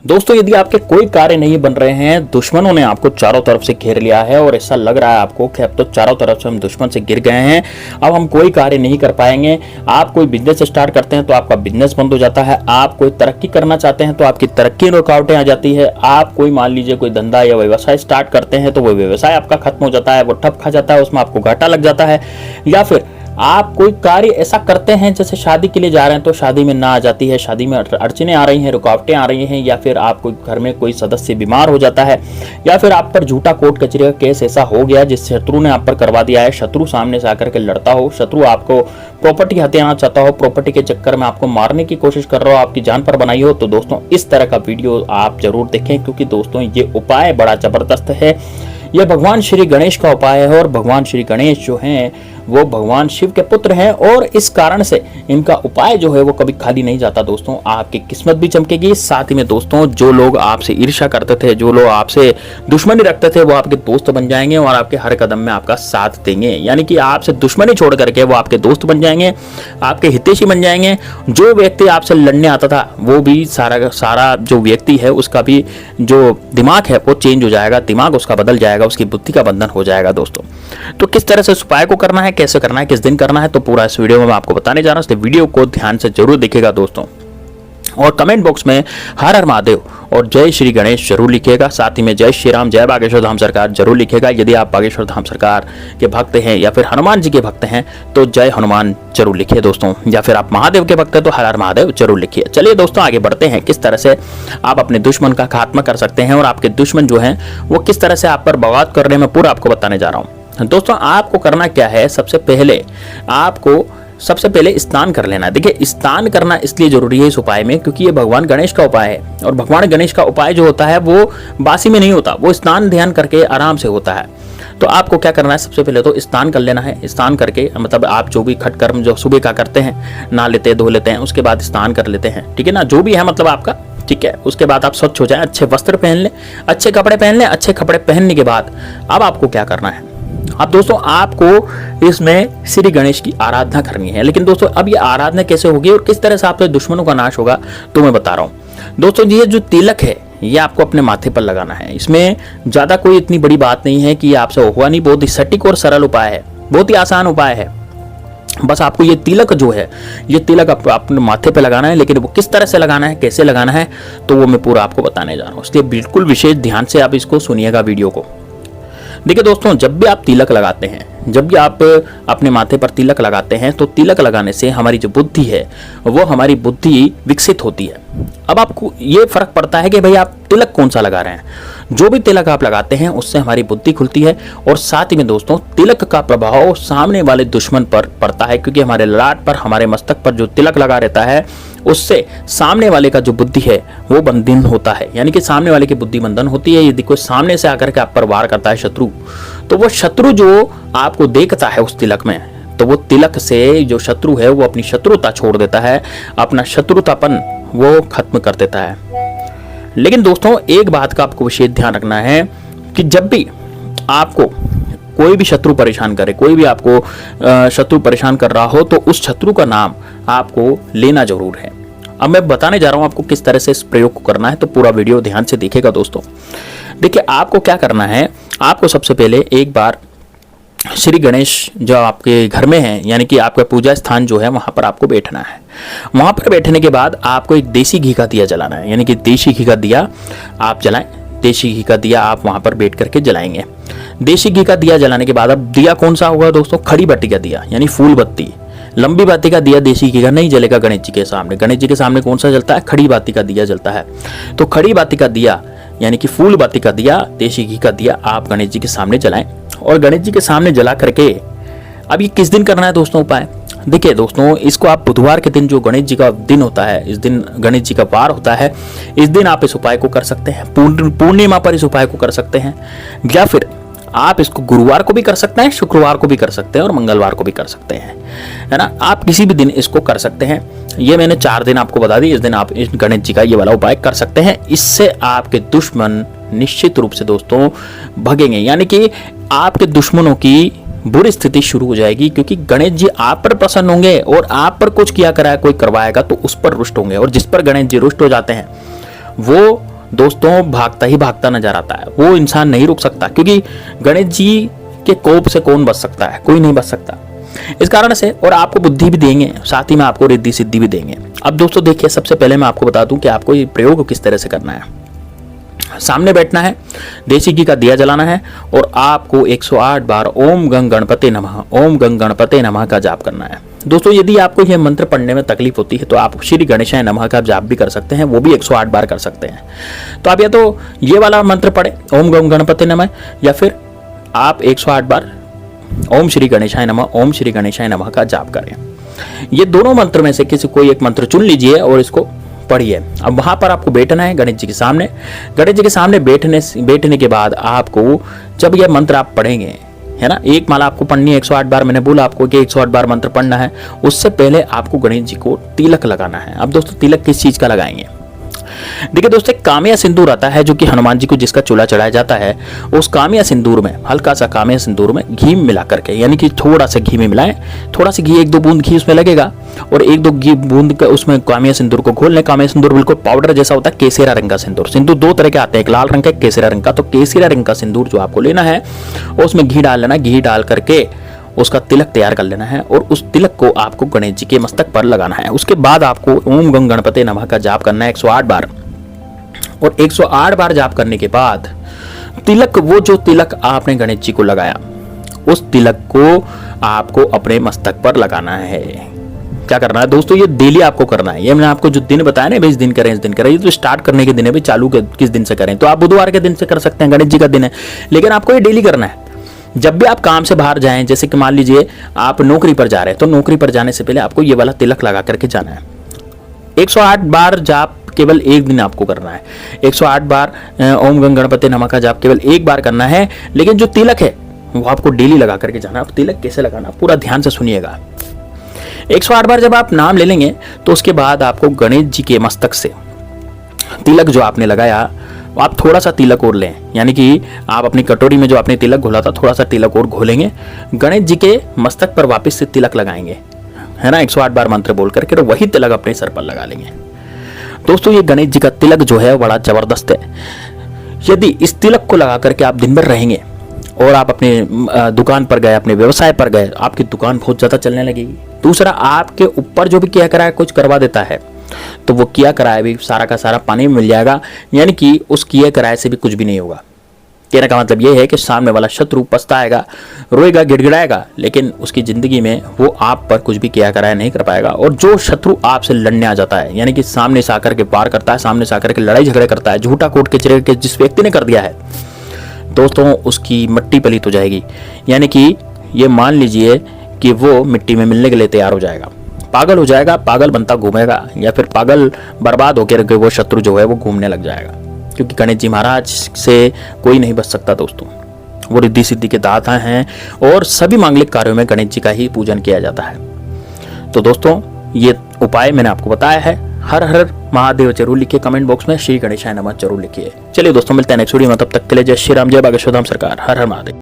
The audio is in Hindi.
दोस्तों, यदि आपके कोई कार्य नहीं बन रहे हैं, दुश्मनों ने आपको चारों तरफ से घेर लिया है और ऐसा लग रहा है आपको कि अब तो चारों तरफ से हम दुश्मन से घिर गए हैं, अब हम कोई कार्य नहीं कर पाएंगे। आप कोई बिजनेस स्टार्ट करते हैं तो आपका बिजनेस बंद हो जाता है। आप कोई तरक्की करना चाहते हैं तो आपकी तरक्की में रुकावटें आ जाती है। आप कोई मान लीजिए कोई धंधा या व्यवसाय स्टार्ट करते हैं तो वो व्यवसाय आपका खत्म हो जाता है, वो ठप खा जाता है, उसमें आपको घाटा लग जाता है। या फिर आप कोई कार्य ऐसा करते हैं जैसे शादी के लिए जा रहे हैं तो शादी में ना आ जाती है, शादी में अड़चने आ रही हैं, रुकावटें आ रही हैं, या फिर आपको घर में कोई सदस्य बीमार हो जाता है, या फिर आप पर झूठा कोर्ट कचहरी का केस ऐसा हो गया जिस शत्रु ने आप पर करवा दिया है। शत्रु सामने से आकर के लड़ता हो, शत्रु आपको प्रॉपर्टी हथियाना चाहता हो, प्रॉपर्टी के चक्कर में आपको मारने की कोशिश कर रहा हो, आपकी जान पर बनाई हो, तो दोस्तों इस तरह का वीडियो आप जरूर देखें, क्योंकि दोस्तों ये उपाय बड़ा जबरदस्त है। यह भगवान श्री गणेश का उपाय है और भगवान श्री गणेश जो हैं वो भगवान शिव के पुत्र हैं और इस कारण से इनका उपाय जो है वो कभी खाली नहीं जाता। दोस्तों, आपकी किस्मत भी चमकेगी। साथ ही में दोस्तों, जो लोग आपसे ईर्ष्या करते थे, जो लोग आपसे दुश्मनी रखते थे, वो आपके दोस्त बन जाएंगे और आपके हर कदम में आपका साथ देंगे। यानी कि आपसे दुश्मनी छोड़ करके वो आपके दोस्त बन जाएंगे, आपके हितैषी बन जाएंगे। जो व्यक्ति आपसे लड़ने आता था वो भी सारा जो व्यक्ति है उसका भी जो दिमाग है वो चेंज हो जाएगा, दिमाग उसका बदल जाएगा, उसकी बुद्धि का बंधन हो जाएगा। दोस्तों, तो किस तरह से इस उपाय को करना है, कैसे करना है, किस दिन करना है, तो पूरा इस वीडियो में मैं आपको बताने जा रहा हूं, इसलिए वीडियो को ध्यान से जरूर देखिएगा दोस्तों। और कमेंट बॉक्स में हर हर महादेव और जय श्री गणेश जरूर लिखिएगा। साथ ही में जय श्री राम, जय बागेश्वर धाम सरकार जरूर लिखिएगा। यदि आप बागेश्वर धाम सरकार के भक्त हैं या फिर हनुमान जी के भक्त हैं तो जय हनुमान जरूर लिखिए दोस्तों, या फिर आप महादेव के भक्त हैं तो हर हर महादेव जरूर लिखिए। चलिए दोस्तों, आगे बढ़ते हैं। किस तरह से आप अपने दुश्मन का खात्मा कर सकते हैं और आपके दुश्मन जो हैं वो किस तरह से आप पर बवाद कर रहे हैं, मैं पूरा आपको बताने जा रहा हूँ। दोस्तों, आपको करना क्या है, सबसे पहले स्नान कर लेना है। देखिए, स्नान करना इसलिए जरूरी है इस उपाय में क्योंकि ये भगवान गणेश का उपाय है और भगवान गणेश का उपाय जो होता है वो बासी में नहीं होता, वो स्नान ध्यान करके आराम से होता है। तो आपको क्या करना है, सबसे पहले तो स्नान कर लेना है। स्नान करके मतलब आप जो भी खट कर्म जो सुबह का करते हैं, नहा लेते हैं, धो लेते हैं, उसके बाद स्नान कर लेते हैं, ठीक है ना, जो भी है मतलब आपका, ठीक है। उसके बाद आप स्वच्छ हो जाएं, अच्छे वस्त्र पहन लें, अच्छे कपड़े पहन लें। अच्छे कपड़े पहनने के बाद अब आपको क्या करना है, अब दोस्तों आपको इसमें श्री गणेश की आराधना करनी है। लेकिन दोस्तों, अब ये आराधना कैसे होगी और किस तरह से आपके दुश्मनों का नाश होगा तो मैं बता रहा हूं। दोस्तों, ये जो तिलक है ये आपको अपने माथे पर लगाना है। इसमें ज्यादा कोई इतनी बड़ी बात नहीं है कि ये आपसे हुआ नहीं, बहुत ही सटीक और सरल उपाय है, बहुत ही आसान उपाय है। बस आपको ये तिलक जो है, ये तिलक अपने माथे पे लगाना है। लेकिन वो किस तरह से लगाना है, कैसे लगाना है, तो वो मैं पूरा आपको बताने जा रहा हूँ, इसलिए बिल्कुल विशेष ध्यान से आप इसको सुनिएगा वीडियो को। देखिए दोस्तों, जब भी आप तिलक लगाते हैं, जब भी आप अपने माथे पर तिलक लगाते हैं तो तिलक लगाने से हमारी जो बुद्धि है वो हमारी बुद्धि विकसित होती है। अब आपको ये फर्क पड़ता है कि भाई आप तिलक कौन सा लगा रहे हैं। जो भी तिलक आप लगाते हैं उससे हमारी बुद्धि खुलती है और साथ ही में दोस्तों तिलक का प्रभाव सामने वाले दुश्मन पर पड़ता है, क्योंकि हमारे ललाट पर, हमारे मस्तक पर जो तिलक लगा रहता है उससे सामने वाले का जो बुद्धि है वो बंधन होता है, यानी कि सामने वाले की बुद्धि बंधन होती है। यदि कोई सामने से आकर के आप पर वार करता है शत्रु, तो वो शत्रु जो आपको देखता है उस तिलक में, तो वो तिलक से जो शत्रु है वो अपनी शत्रुता छोड़ देता है, अपना शत्रुतापन वो खत्म कर देता है। लेकिन दोस्तों, एक बात का आपको विशेष ध्यान रखना है कि जब भी आपको कोई भी शत्रु परेशान करे, कोई भी आपको शत्रु परेशान कर रहा हो, तो उस शत्रु का नाम आपको लेना जरूर है। अब मैं बताने जा रहा हूं आपको किस तरह से इस प्रयोग को करना है, तो पूरा वीडियो ध्यान से देखिएगा दोस्तों। देखिए, आपको क्या करना है, आपको सबसे पहले एक बार श्री गणेश जो आपके घर में है, यानी कि आपका पूजा स्थान जो है वहां पर आपको बैठना है। वहां पर बैठने के बाद आपको एक देसी घी का दिया जलाना है, यानी कि देसी घी का दिया आप जलाएं। देसी घी का दिया आप वहां पर बैठ करके जलाएंगे। देसी घी का दिया जलाने के बाद अब दिया कौन सा होगा दोस्तों, खड़ी बत्ती का दिया, यानी फूल बत्ती। लंबी बाती का दिया देसी घी का नहीं जलेगा गणेश जी के सामने। गणेश जी के सामने कौन सा जलता है, खड़ी बाती का दिया जलता है। तो खड़ी बाती का दिया यानी कि फूल बाती का दिया, देसी घी का दिया आप गणेश जी के सामने जलाएं। और गणेश जी के सामने जला करके अब ये किस दिन करना है दोस्तों उपाय, देखिए दोस्तों, इसको आप बुधवार के दिन, जो गणेश जी का दिन होता है, इस दिन गणेश जी का वार होता है, इस दिन आप इस उपाय को कर सकते हैं। पूर्णिमा पर इस उपाय को कर सकते हैं, या फिर आप इसको गुरुवार को भी कर सकते हैं, शुक्रवार को भी कर सकते हैं और मंगलवार को भी कर सकते हैं, है ना। आप किसी भी दिन इसको कर सकते हैं। ये मैंने 4 दिन आपको बता दी, इस दिन आप इस गणेश जी का ये वाला उपाय कर सकते हैं। इससे आपके दुश्मन निश्चित रूप से दोस्तों भगेंगे, यानी कि आपके दुश्मनों की बुरी स्थिति शुरू हो जाएगी, क्योंकि गणेश जी आप पर प्रसन्न होंगे और आप पर कुछ किया कराया कोई करवाएगा तो उस पर रुष्ट होंगे। और जिस पर गणेश जी रुष्ट हो जाते हैं वो दोस्तों भागता ही भागता नजर आता है। वो इंसान नहीं रुक सकता, क्योंकि गणेश जी के कोप से कौन बच सकता है? कोई नहीं बच सकता। इस कारण से, और आपको बुद्धि भी देंगे, साथ ही में आपको रिद्धि सिद्धि भी देंगे। अब दोस्तों देखिए, सबसे पहले मैं आपको बता दूं कि आपको ये प्रयोग किस तरह से करना है। सामने बैठना है, देसी घी का दिया जलाना है और आपको 108 बार ओम गंग गणपते नमः, ओम गंग गणपते नमः का जाप करना है। दोस्तों यदि आपको यह मंत्र पढ़ने में तकलीफ होती है तो आप श्री गणेशाय नमः का जाप भी कर सकते हैं, वो भी 108 बार कर सकते हैं। तो आप या तो ये वाला मंत्र पढ़े ओम गंग गणपते नमः, या फिर आप 108 बार ओम श्री गणेशाय नमः, ओम श्री गणेशाय नमः का जाप करें। ये दोनों मंत्र में से किसी कोई एक मंत्र चुन लीजिए और इसको पढ़िए। अब वहां पर आपको बैठना है गणेश जी के सामने। गणेश जी के सामने बैठने के बाद आपको जब यह मंत्र आप पढ़ेंगे, है ना, एक माला आपको पढ़नी है 108 बार। मैंने बोला आपको कि 108 बार मंत्र पढ़ना है। उससे पहले आपको गणेश जी को तिलक लगाना है। अब दोस्तों तिलक किस चीज का लगाएंगे? देखिए दोस्तों, कामिया सिंदूर आता है जो कि हनुमान जी को जिसका चूल्हा चढ़ाया जाता है, उस कामिया सिंदूर में हल्का सा कामिया सिंदूर में घी मिला करके, यानी कि थोड़ा सा घी में मिलाएं, थोड़ा सा घी, 1-2 बूंद घी उसमें लगेगा और 1-2 घी बूंद का उसमें कामिया सिंदूर को घोल लें। कामिया सिंदूर बिल्कुल पाउडर जैसा होता है, केसरिया रंग का सिंदूर। सिंदूर 2 तरह के आते हैं, एक लाल रंग का, एक केसरिया रंग का। तो केसरिया रंग का सिंदूर जो आपको लेना है, उसमें घी डाल लेना। घी डाल करके उसका तिलक तैयार कर लेना है और उस तिलक को आपको गणेश जी के मस्तक पर लगाना है। उसके बाद आपको ओम गंग गणपते नमः का जाप करना है 108 बार। और 108 बार जाप करने के बाद तिलक, वो जो तिलक आपने गणेश जी को लगाया, उस तिलक को आपको अपने मस्तक पर लगाना है। क्या करना है दोस्तों? ये डेली आपको करना है। ये मैंने आपको जो दिन बताया ना, इस दिन करें, इस दिन करें, ये तो स्टार्ट करने के दिन है भाई। चालू किस दिन से करें? तो आप बुधवार के दिन से कर सकते हैं, गणेश जी का दिन है, लेकिन आपको ये डेली करना है। जब भी आप काम से बाहर जाएं, जैसे कि मान लीजिए आप नौकरी पर जा रहे हैं, तो नौकरी पर जाने से पहले आपको ये वाला तिलक लगा करके जाना है। 108 बार जाप केवल एक दिन आपको करना है। 108 बार ओम गंग गणपते नमः का जाप केवल एक बार करना है, लेकिन जो तिलक है वो आपको डेली लगा करके जाना है। अब तिलक कैसे लगाना, पूरा ध्यान से सुनिएगा। 108 बार जब आप नाम ले लेंगे तो उसके बाद आपको गणेश जी के मस्तक से तिलक जो आपने लगाया, आप थोड़ा सा तिलक और लें, यानी कि आप अपनी कटोरी में जो आपने तिलक घोला था, थोड़ा सा तिलक और घोलेंगे, गणेश जी के मस्तक पर वापस से तिलक लगाएंगे, है ना, 108 बार मंत्र बोल करके, तो वही तिलक अपने सर पर लगा लेंगे। दोस्तों ये गणेश जी का तिलक जो है बड़ा जबरदस्त है। यदि इस तिलक को लगा करके आप दिन भर रहेंगे और आप अपने दुकान पर गए, अपने व्यवसाय पर गए, आपकी दुकान बहुत ज्यादा चलने लगेगी। दूसरा, आपके ऊपर जो भी किया कराया कुछ करवा देता है, तो वो किया कराया भी सारा का सारा पानी में मिल जाएगा, यानी कि उस किए कराए से भी कुछ भी नहीं होगा। कहने का मतलब ये है कि सामने वाला शत्रु पछताएगा, रोएगा, गिड़गिड़ाएगा, लेकिन उसकी जिंदगी में वो आप पर कुछ भी किया कराया नहीं कर पाएगा। और जो शत्रु आपसे लड़ने आ जाता है, यानी कि सामने से आकर के वार करता है, सामने से आकर के लड़ाई झगड़े करता है, झूठा कोर्ट कचहरी के जिस व्यक्ति ने कर दिया है, दोस्तों उसकी मिट्टी पलीत हो जाएगी। यानी कि ये मान लीजिए कि वो मिट्टी में मिलने के लिए तैयार हो जाएगा, पागल हो जाएगा, पागल बनता घूमेगा, या फिर पागल बर्बाद होकर के वो शत्रु जो है वो घूमने लग जाएगा। क्योंकि गणेश जी महाराज से कोई नहीं बच सकता दोस्तों। वो रिद्धि सिद्धि के दाता हैं और सभी मांगलिक कार्यों में गणेश जी का ही पूजन किया जाता है। तो दोस्तों ये उपाय मैंने आपको बताया है। हर हर महादेव जरूर लिखिए कमेंट बॉक्स में, श्री गणेशाय नमः जरूर लिखिए। चलिए दोस्तों मिलते हैं नेक्स्ट वीडियो में, तब तक के लिए जय श्री राम, जय बागेश्वर धाम सरकार, हर हर महादेव।